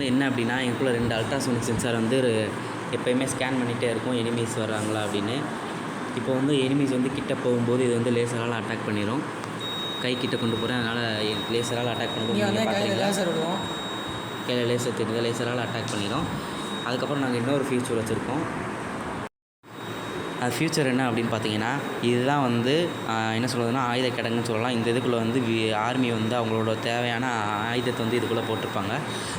வந்து என்ன அப்படின்னா எங்களுக்குள்ள 2 அல்ட்ராசோனிக் சென்சார் வந்து எப்போயுமே ஸ்கேன் பண்ணிகிட்டே இருக்கும் எனிமீஸ் வர்றாங்களா அப்படின்னு. இப்போ வந்து எனிமீஸ் வந்து கிட்ட போகும்போது இது வந்து லேசரால் அட்டாக் பண்ணிடும். கை கிட்ட கொண்டு போகிறேன், அதனால் லேசரால் அட்டாக் பண்ணும்போது கையில் லேசர் தெரியுது, லேசரால் அட்டாக் பண்ணிடும். அதுக்கப்புறம் நாங்கள் இன்னொரு ஃபியூச்சர் வச்சுருக்கோம். அது ஃபியூச்சர் என்ன அப்படின்னு பார்த்தீங்கன்னா, இதுதான் வந்து என்ன சொல்கிறதுனா ஆயுத கிடங்குன்னு சொல்லலாம். இந்த இதுக்குள்ளே வந்து ஆர்மி வந்து அவங்களோட தேவையான ஆயுதத்தை வந்து இதுக்குள்ளே போட்டிருப்பாங்க.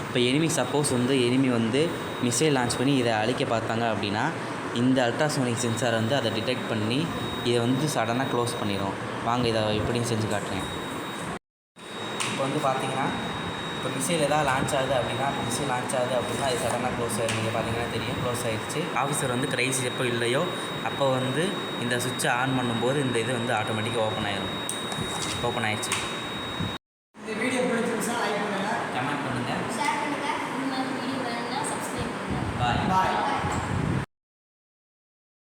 இப்போ சப்போஸ் வந்து எனிமி வந்து மிசைல் லான்ச் பண்ணி இதை அழிக்க பார்த்தாங்க அப்படின்னா, இந்த அல்ட்ராசோனிக் சென்சார் வந்து அதை டிடெக்ட் பண்ணி இதை வந்து சடனாக க்ளோஸ் பண்ணிடும். வாங்க இதை எப்படின்னு செஞ்சு காட்டுறேன். இப்போ வந்து பார்த்தீங்கன்னா, இப்போ மிசைல் எதாவது லான்ச் ஆகுது அப்படின்னா, மிசைல் லான்ச் ஆகுது அப்படின்னா அது சடனாக க்ளோஸ் ஆகிடும். நீங்கள் பார்த்தீங்கன்னா தெரியும், க்ளோஸ் ஆகிடுச்சு. ஆஃபீஸர் வந்து கிரைசிஸ் எப்போ இல்லையோ அப்போ வந்து இந்த சுவிட்சை ஆன் பண்ணும்போது இந்த இது வந்து ஆட்டோமேட்டிக்காக ஓப்பன் ஆயிடுச்சு. இந்த வீடியோ பிடிச்சிருந்துச்சுன்னா லைக் பண்ணுங்கள், கமெண்ட் பண்ணுங்கள், ஷேர் பண்ணுங்கள். இந்த மாதிரி வீடியோ வேணும்னா சப்ஸ்கிரைப் பண்ணுங்கள். பாய்.